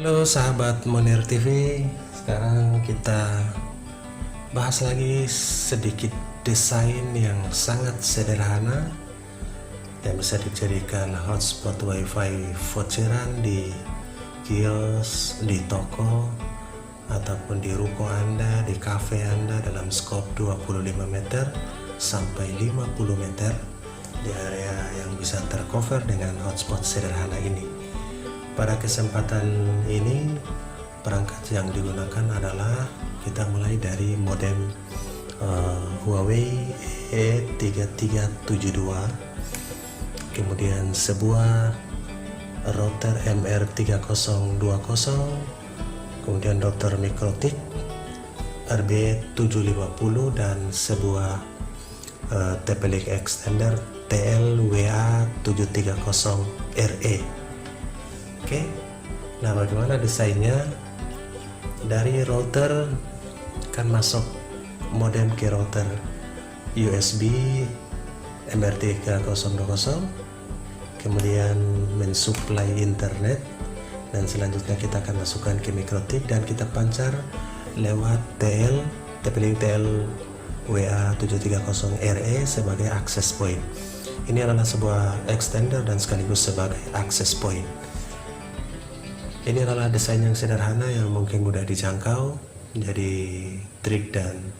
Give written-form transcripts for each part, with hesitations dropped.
Halo sahabat Monir TV, sekarang kita bahas lagi sedikit desain yang sangat sederhana yang bisa dijadikan hotspot wifi voucheran di kios, di toko, ataupun di ruko Anda, di cafe Anda dalam skop 25 meter sampai 50 meter di area yang bisa tercover dengan hotspot sederhana ini. Pada kesempatan ini, perangkat yang digunakan adalah kita mulai dari modem Huawei E3372, kemudian sebuah router MR3020, kemudian router Mikrotik RB750 dan sebuah TP-Link extender TLWA730RE. Oke, nah bagaimana desainnya? Dari router kan masuk modem ke router USB MR3020, kemudian mensuplai internet, dan selanjutnya kita akan masukkan ke Mikrotik dan kita pancar lewat TP-Link TLWA730RE sebagai access point. Ini adalah sebuah extender dan sekaligus sebagai access point. Ini adalah desain yang sederhana yang mungkin mudah dijangkau. Jadi trik dan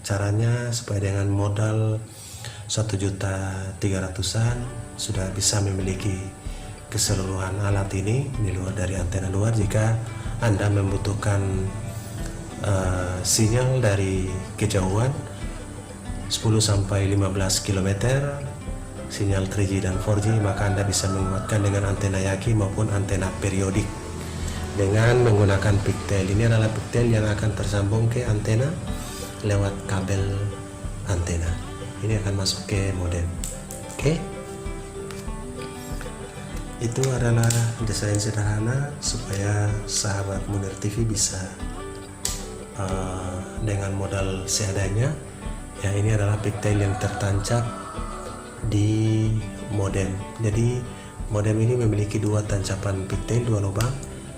caranya supaya dengan modal 1.300.000-an sudah bisa memiliki keseluruhan alat ini di luar dari antena luar. Jika Anda membutuhkan sinyal dari kejauhan 10-15 km, sinyal 3G dan 4G, maka Anda bisa menguatkan dengan antena Yagi maupun antena periodik dengan menggunakan pigtail. Ini adalah pigtail yang akan tersambung ke antena lewat kabel antena. Ini akan masuk ke modem. Oke, itu adalah desain sederhana supaya sahabat Munir TV bisa dengan modal seadanya. Ya, ini adalah pigtail yang tertancap di modem. Jadi modem ini memiliki dua tancapan pigtail, dua lubang.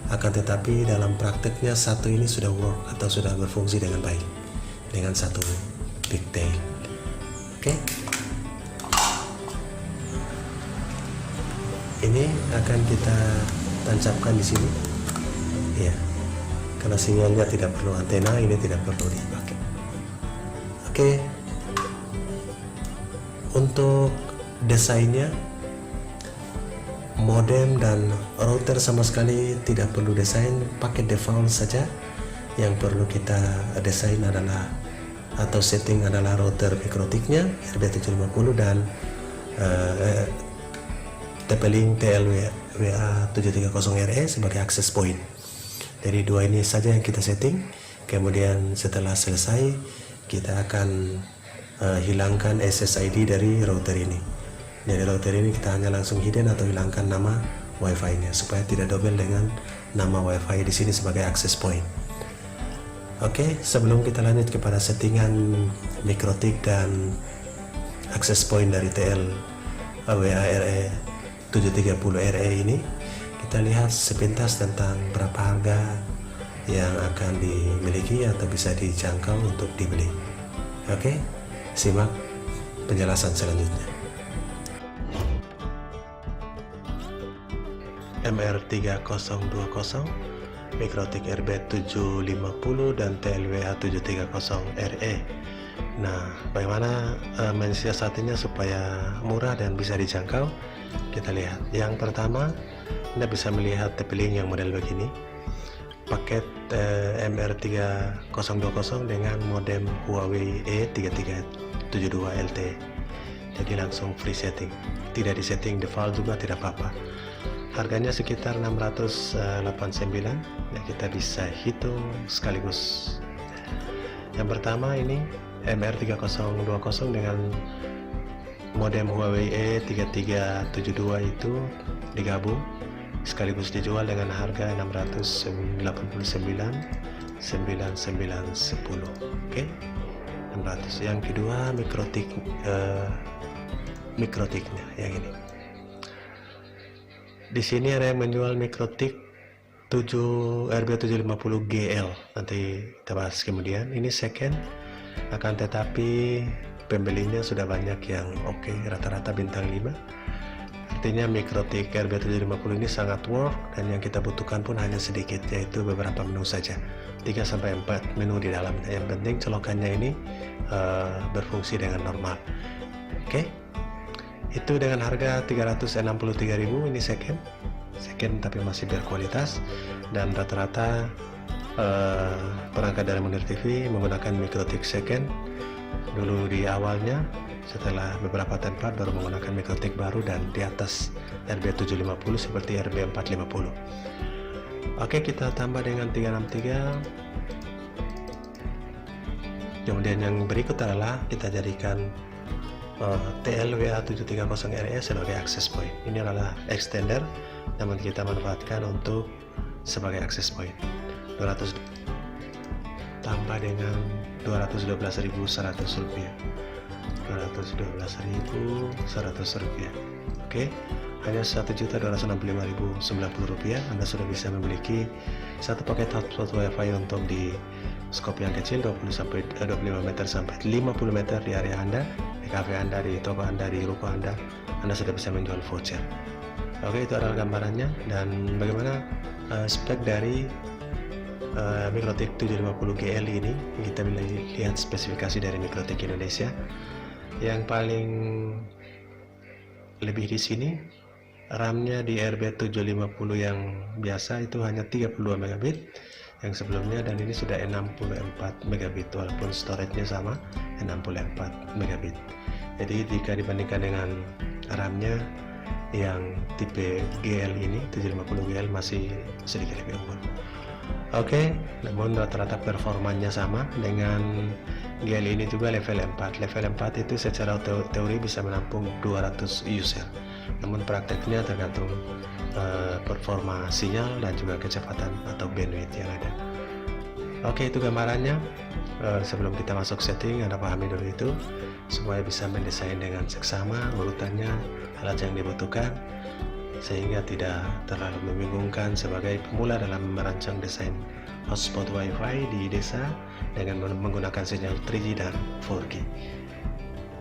Akan tetapi dalam prakteknya satu ini sudah work atau sudah berfungsi dengan baik dengan satu pigtail. Oke, ini akan kita tancapkan di sini ya, karena sinyalnya tidak perlu antena, ini tidak perlu dipakai. Oke, untuk desainnya, modem dan router sama sekali tidak perlu desain, pakai default saja. Yang perlu kita desain adalah atau setting adalah router Mikrotiknya RB750 dan TP-Link TLWA730RE sebagai access point. Jadi dua ini saja yang kita setting. Kemudian setelah selesai, kita akan hilangkan SSID dari router ini. Dari router ini kita hanya langsung hidden atau hilangkan nama wifi-nya supaya tidak double dengan nama wifi di sini sebagai access point. Oke, sebelum kita lanjut kepada settingan Mikrotik dan access point dari TLWA 730RE ini, kita lihat sepintas tentang berapa harga yang akan dimiliki atau bisa dijangkau untuk dibeli. Oke, simak penjelasan selanjutnya. MR3020, Mikrotik RB750 dan TLWA730RE. Nah, bagaimana mensiasatinya supaya murah dan bisa dijangkau? Kita lihat. Yang pertama, Anda bisa melihat TP-Link yang model begini, paket MR3020 dengan modem Huawei E3372 LTE. Jadi langsung free setting, tidak disetting default juga tidak apa-apa. Harganya sekitar 689 ya, kita bisa hitung sekaligus. Yang pertama ini MR3020 dengan modem Huawei E3372 itu digabung sekaligus dijual dengan harga 689.910. Oke, 600. Yang kedua Mikrotiknya yang ini. Di sini ada yang menjual Mikrotik RB750GL nanti kita bahas kemudian. Ini second, akan tetapi pembelinya sudah banyak yang oke, rata-rata bintang 5. Artinya Mikrotik RB750 ini sangat work, dan yang kita butuhkan pun hanya sedikit, yaitu beberapa menu saja, 3-4 menu di dalamnya. Yang penting colokannya ini berfungsi dengan normal. Oke, itu dengan harga 363.000. Ini second tapi masih berkualitas, dan rata-rata perangkat dari Munir TV menggunakan Mikrotik second dulu di awalnya. Setelah beberapa tempat baru menggunakan Mikrotik baru dan di atas RB750 seperti RB450. Oke, kita tambah dengan 363. Kemudian yang berikut adalah kita jadikan TLWA730RE sebagai access point. Ini adalah extender, namun kita manfaatkan untuk sebagai access point. 200 tambah dengan 212.100 rupiah. 212.100 rupiah. Oke, hanya 1.265.090 rupiah. Anda sudah bisa memiliki satu paket hotspot wifi untuk di skop yang kecil 25 meter sampai 50 meter di area Anda, di cafe Anda, di toko Anda, di ruko Anda sudah bisa menjual voucher. Oke, itu adalah gambarannya. Dan bagaimana spek dari Mikrotik 750GL ini, kita lihat spesifikasi dari Mikrotik Indonesia. Yang paling lebih di sini, RAM-nya di RB750 yang biasa itu hanya 32 megabit yang sebelumnya, dan ini sudah 64 megabit walaupun storage-nya sama 64 megabit. Jadi jika dibandingkan dengan RAM-nya yang tipe GL ini 750GL masih sedikit lebih unggul. Oke, namun rata-rata performanya sama dengan GL ini juga level 4. Level 4 itu secara teori bisa menampung 200 user. Namun prakteknya tergantung performa sinyal dan juga kecepatan atau bandwidth yang ada. Oke, itu gambarannya. Sebelum kita masuk setting, Anda pahami dulu itu supaya bisa mendesain dengan seksama urutannya, alat yang dibutuhkan, sehingga tidak terlalu membingungkan sebagai pemula dalam merancang desain hotspot wifi di desa dengan menggunakan sinyal 3G dan 4G.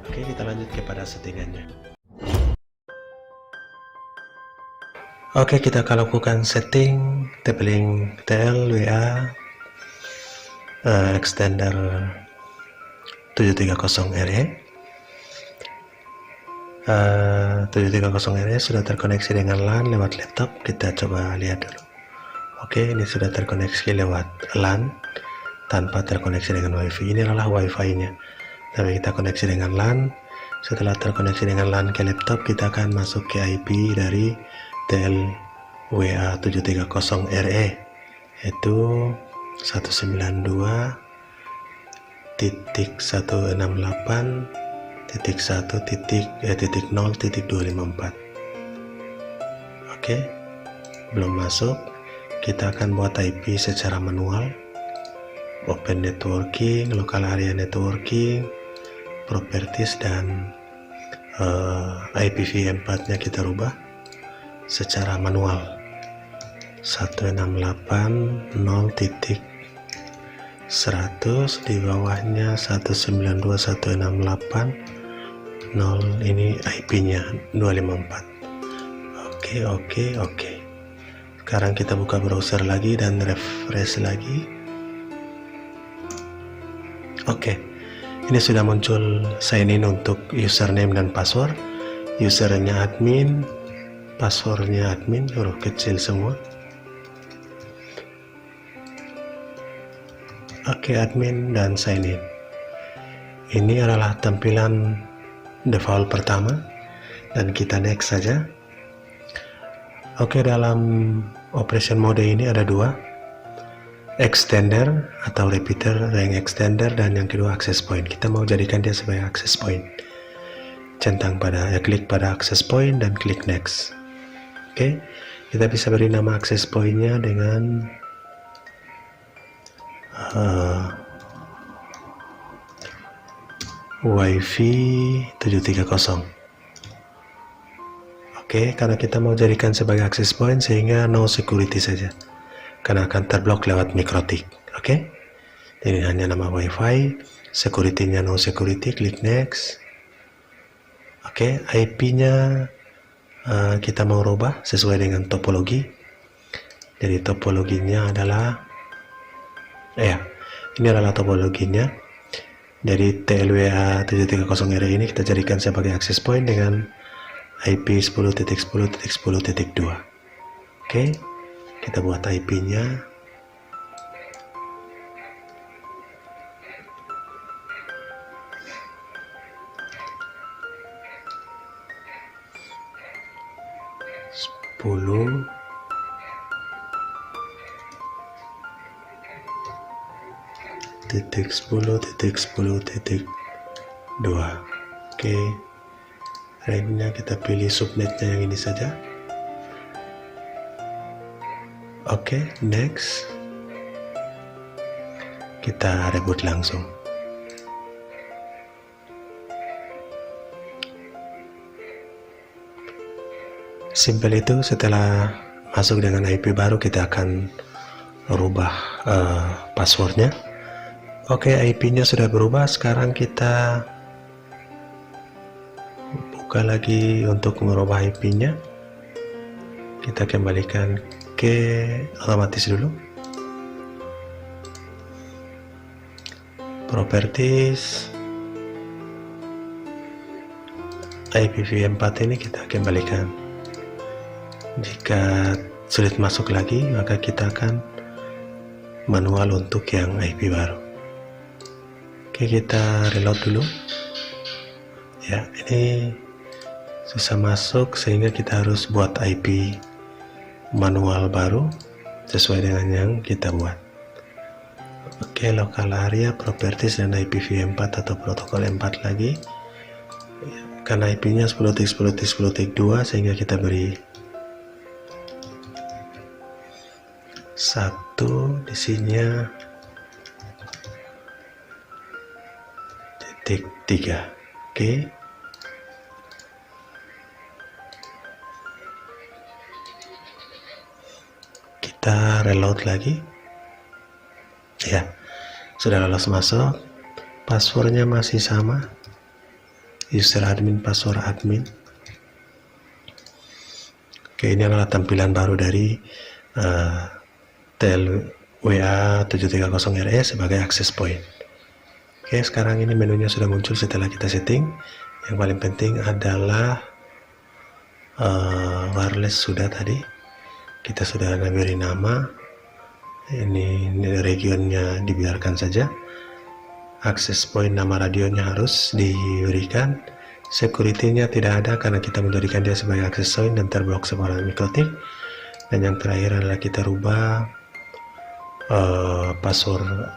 Oke, kita lanjut kepada settingannya. Oke, kita akan lakukan setting tabling TLWA extender 730RE. 730RE sudah terkoneksi dengan LAN lewat laptop. Kita coba lihat dulu. Oke, ini sudah terkoneksi lewat LAN tanpa terkoneksi dengan WiFi. Ini adalah WiFi-nya. Tapi kita koneksi dengan LAN. Setelah terkoneksi dengan LAN ke laptop, kita akan masuk ke IP dari TLWA730RE, yaitu 192.168.1.0.254. Oke, belum masuk. Kita akan buat IP secara manual. Open networking, local area networking, properties, dan IPv4 nya kita rubah secara manual. 168.0.100, di bawahnya 192.168.0, ini IP-nya 254. Oke. Sekarang kita buka browser lagi dan refresh lagi. Oke, ini sudah muncul sign in untuk username dan password. Usernya admin, passwordnya admin, huruf kecil semua. Oke, admin dan sign in. Ini adalah tampilan default pertama, dan kita next saja. Oke, dalam operation mode ini ada dua, extender atau repeater ring extender, dan yang kedua access point. Kita mau jadikan dia sebagai access point. Klik pada access point dan klik next. Oke, kita bisa beri nama access point-nya dengan WiFi 730. Oke, karena kita mau jadikan sebagai access point sehingga no security saja. karena akan terblok lewat mikrotik. Oke, jadi hanya nama WiFi, security-nya no security, klik next. Oke, IP-nya kita mau rubah sesuai dengan topologi. Jadi topologinya adalah ini adalah topologinya. Jadi TLWA 730RE ini kita jadikan sebagai access point dengan IP 10.10.10.2. Oke, kita buat IP-nya. titik 10.10.2. Oke, lainnya kita pilih subnetnya yang ini saja. Oke, next. Kita reboot langsung. Simple itu. Setelah masuk dengan IP baru, kita akan rubah passwordnya. Oke, IP-nya sudah berubah. Sekarang kita buka lagi untuk merubah IP-nya. Kita kembalikan ke otomatis dulu. Properties. IPv4 ini kita kembalikan. Jika sulit masuk lagi, maka kita akan manual untuk yang IP baru. Oke, kita reload dulu. Ya, ini susah masuk sehingga kita harus buat IP manual baru sesuai dengan yang kita buat. Oke, local area, properties, dan IPv4 atau protokol 4 lagi. Karena IP-nya 10.10.10.2 sehingga kita beri 1 di sininya titik 3. Oke, kita reload lagi. Ya, sudah lolos masuk. Passwordnya masih sama, user admin, password admin. Oke, ini adalah tampilan baru dari TLWA 730RE sebagai access point. Oke, sekarang ini menunya sudah muncul setelah kita setting. Yang paling penting adalah wireless sudah tadi. Kita sudah beri nama. Ini regionnya dibiarkan saja. Access point, nama radionya harus diberikan. Security-nya tidak ada karena kita menjadikan dia sebagai access point dan terblok sebagai mikrotik. Dan yang terakhir adalah kita rubah password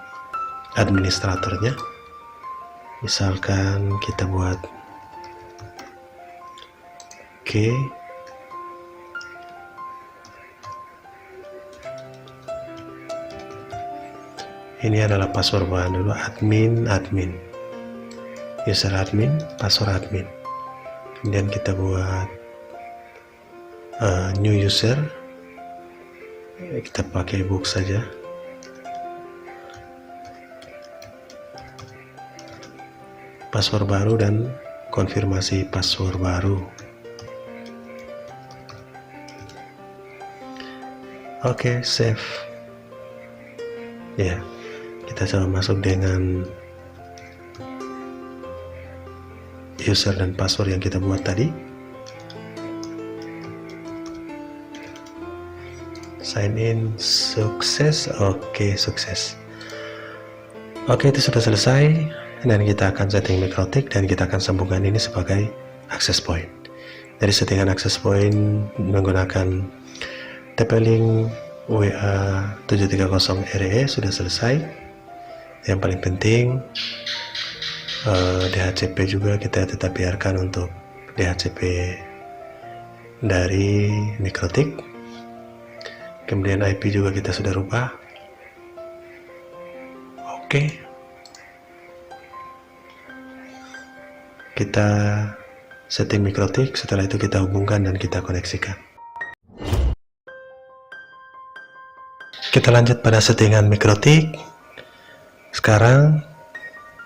administratornya. Misalkan kita buat Oke. Ini adalah password bahan dulu, admin, user admin, password admin. Kemudian kita buat new user. Kita pakai book saja. Password baru dan konfirmasi password baru. Oke, save. Ya, kita coba masuk dengan user dan password yang kita buat tadi. Sign in, sukses. Oke, sukses. Oke, itu sudah selesai. Dan kita akan setting mikrotik dan kita akan sambungkan ini sebagai access point. Dari settingan access point menggunakan TP-Link WA 730RE sudah selesai. Yang paling penting DHCP juga kita tetap biarkan untuk DHCP dari mikrotik. Kemudian IP juga kita sudah rubah. Oke. Kita setting mikrotik, setelah itu kita hubungkan dan kita koneksikan. Kita lanjut pada settingan MikroTik. Sekarang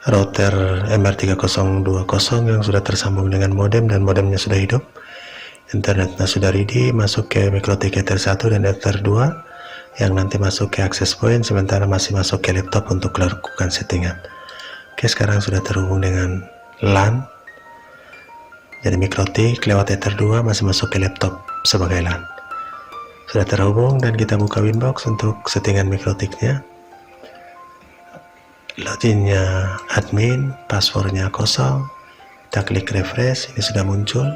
router MR3020 yang sudah tersambung dengan modem dan modemnya sudah hidup, internetnya sudah ready, masuk ke MikroTik Ether 1 dan Ether 2 yang nanti masuk ke access point, sementara masih masuk ke laptop untuk melakukan settingan. Oke, sekarang sudah terhubung dengan LAN. Jadi MikroTik lewat Ether 2 masih masuk ke laptop sebagai LAN. Sudah terhubung dan kita buka Winbox untuk settingan MikroTiknya. Loginnya admin, passwordnya kosong. Kita klik refresh, ini sudah muncul.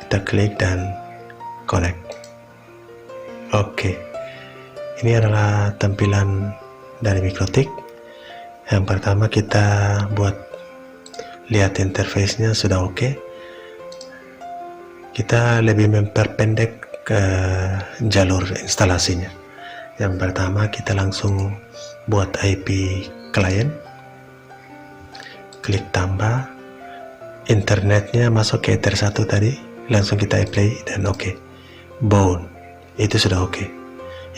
Kita klik dan connect. Oke, ini adalah tampilan dari MikroTik. Yang pertama kita buat lihat interface-nya sudah oke. Kita lebih memperpendek ke jalur instalasinya. Yang pertama kita langsung buat IP client, klik tambah, internetnya masuk ke Ether 1 tadi, langsung kita apply dan oke. Bound itu sudah oke.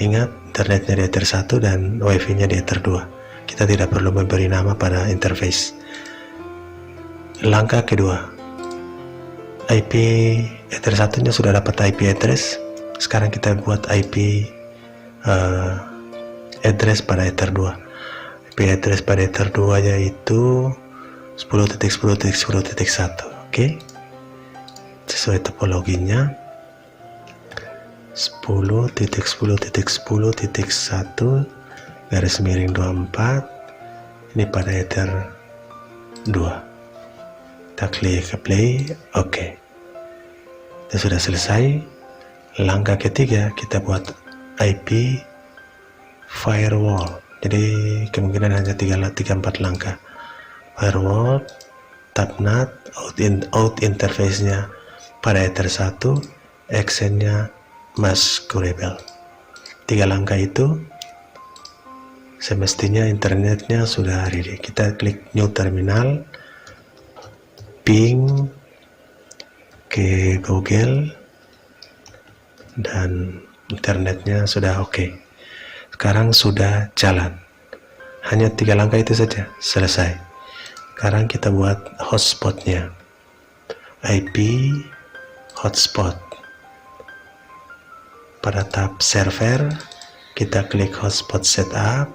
Ingat, internetnya di Ether 1 dan wifi nya di Ether 2. Kita tidak perlu memberi nama pada interface. Langkah kedua, IP Ether 1 nya sudah dapat IP address. Sekarang kita buat IP address pada Ether 2. IP address pada Ether 2 yaitu 10.10.10.1. Oke, sesuai topologinya 10.10.10.1 garis miring 24. Ini pada Ether 2. Kita klik play, oke. Itu sudah selesai. Langkah ketiga kita buat IP firewall. Jadi kemungkinan hanya 3-4 langkah. Firewall, tabnat, out interface-nya pada Ether 1, accent-nya masquerable. 3 langkah itu semestinya internetnya sudah ready. Kita klik new terminal, ping ke Google, dan internetnya sudah oke. Sekarang sudah jalan. Hanya 3 langkah itu saja, selesai. Sekarang kita buat hotspotnya. IP hotspot. Pada tab server, kita klik hotspot setup.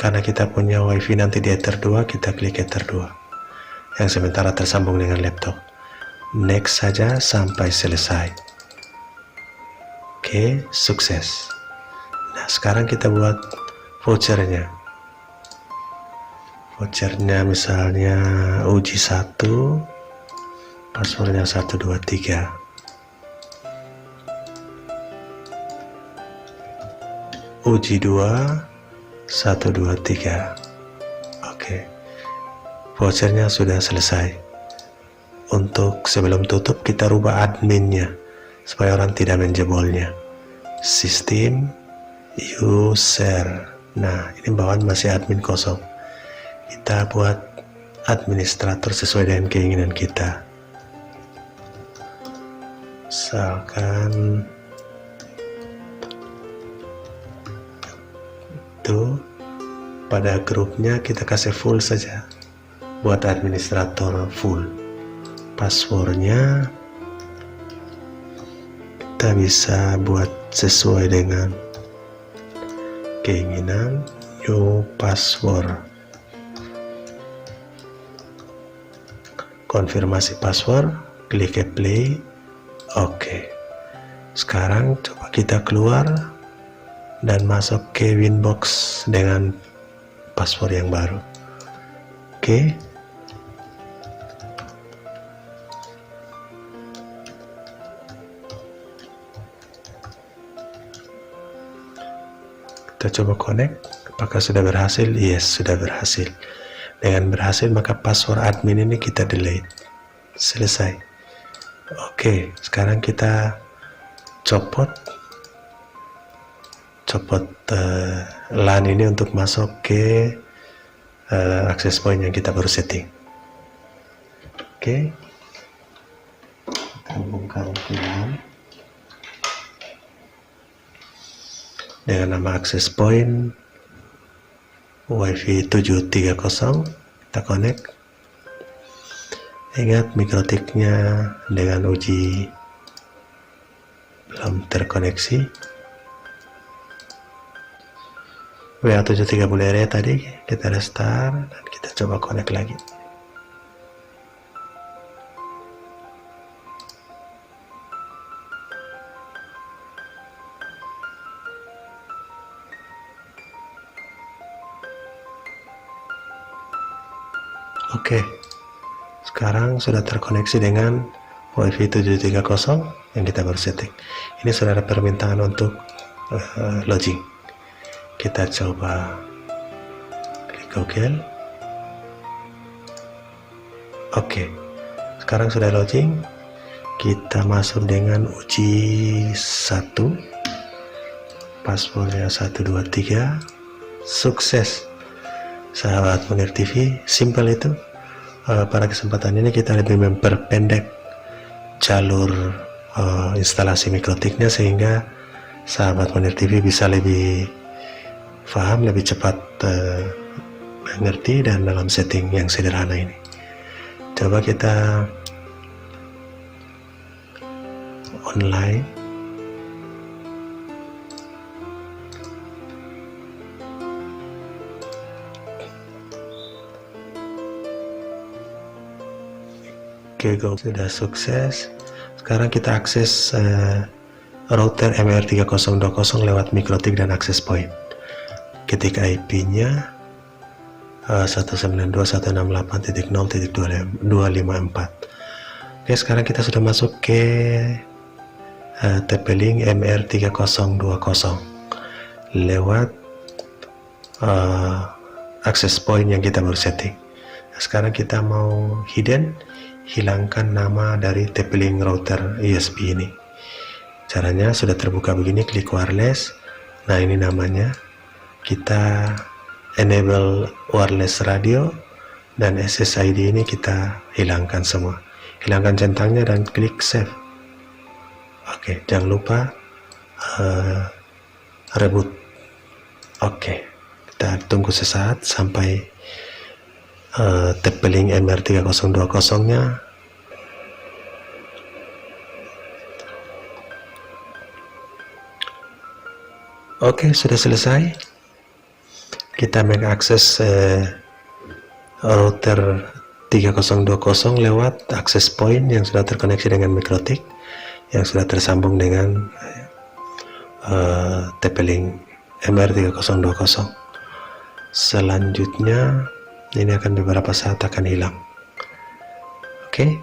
Karena kita punya wifi nanti di Ether 2, kita klik Ether 2 yang sementara tersambung dengan laptop. Next saja sampai selesai. Oke, sukses. Nah, sekarang kita buat vouchernya. Vouchernya misalnya uji 1, passwordnya 123. Uji 2, 123. Oke, vouchernya sudah selesai. Untuk sebelum tutup kita rubah adminnya supaya orang tidak menjebolnya. Sistem user. Nah, ini bawaan masih admin kosong. Kita buat administrator sesuai dengan keinginan kita. Misalkan itu pada grupnya kita kasih full saja. Buat administrator full. Passwordnya kita bisa buat sesuai dengan keinginan. New password. Konfirmasi password, klik play. Oke. Sekarang coba kita keluar dan masuk ke Winbox dengan password yang baru. Oke. Kita coba connect. Apakah sudah berhasil? Yes, sudah berhasil. Dengan berhasil maka password admin ini kita delete. Selesai. Oke, sekarang kita copot LAN ini untuk masuk ke access point yang kita baru setting. Oke, kita hubungkan ke LAN. dengan nama access point WiFi 730. Kita connect. Ingat mikrotiknya dengan uji belum terkoneksi. WA730RE tadi kita restart dan kita coba connect lagi. Oke, sekarang sudah terkoneksi dengan WiFi 730 yang kita baru setting. Ini sudah ada permintaan untuk login. Kita coba klik Google. Oke, sekarang sudah login. Kita masuk dengan uji 1, passwordnya 123, sukses. Sahabat Munir TV, simple itu. Pada kesempatan ini kita lebih memperpendek jalur instalasi mikrotiknya sehingga sahabat Munir TV bisa lebih paham, lebih cepat mengerti dan dalam setting yang sederhana ini. Coba kita online. Oke, sudah sukses. Sekarang kita akses router MR3020 lewat mikrotik dan access point. Ketik IP-nya 192.168.0.254. Oke, sekarang kita sudah masuk ke TP-Link MR3020 lewat access point yang kita baru setting. Nah, sekarang kita mau hilangkan nama dari TP-Link router USB ini. Caranya sudah terbuka begini, klik wireless. Nah, ini namanya. Kita enable wireless radio dan SSID ini kita hilangkan semua. Hilangkan centangnya dan klik save. Oke, jangan lupa reboot. Oke, kita tunggu sesaat sampai TP-Link MR3020 nya oke, sudah selesai. Kita mengakses router 3020 lewat access point yang sudah terkoneksi dengan mikrotik yang sudah tersambung dengan TP-Link MR3020. Selanjutnya ini akan beberapa saat akan hilang. Oke,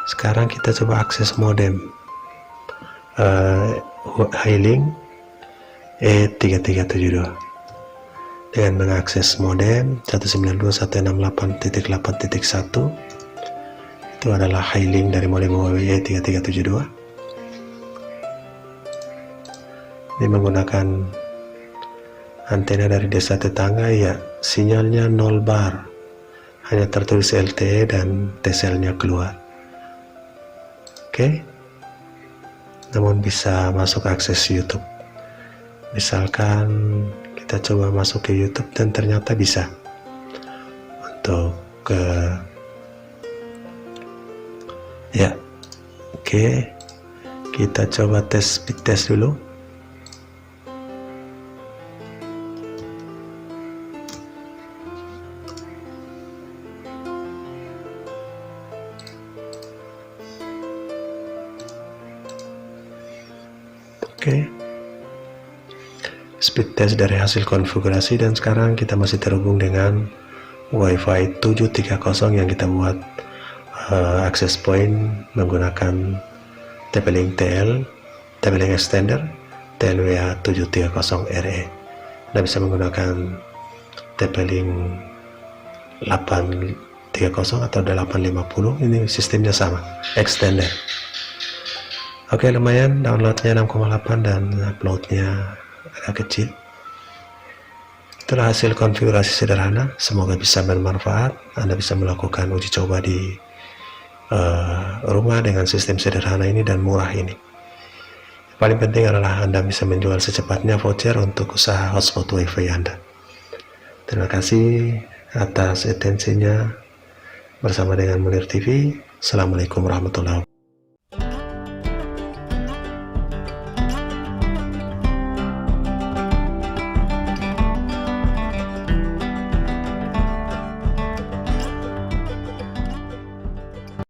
sekarang kita coba akses modem Highlink E3372 dengan mengakses modem 192.168.8.1. Itu adalah Highlink dari modem Huawei E3372. Ini menggunakan antena dari desa tetangga, ya sinyalnya 0 bar, hanya tertulis LTE dan TCL-nya keluar. Oke, namun bisa masuk akses YouTube. Misalkan kita coba masuk ke YouTube dan ternyata bisa untuk ya. Oke, kita coba speed test dulu. Oke, speed test dari hasil konfigurasi, dan sekarang kita masih terhubung dengan WiFi 730 yang kita buat access point menggunakan TP-Link TL, TP-Link extender, TLWA 730RE. Kita bisa menggunakan TP-Link 830 atau 850, ini sistemnya sama, extender. Oke, lumayan, downloadnya 6,8 dan uploadnya agak kecil. Itulah hasil konfigurasi sederhana, semoga bisa bermanfaat. Anda bisa melakukan uji coba di rumah dengan sistem sederhana ini dan murah ini. Paling penting adalah Anda bisa menjual secepatnya voucher untuk usaha hotspot WiFi Anda. Terima kasih atas atensinya bersama dengan Munir TV. Assalamualaikum warahmatullahi wabarakatuh.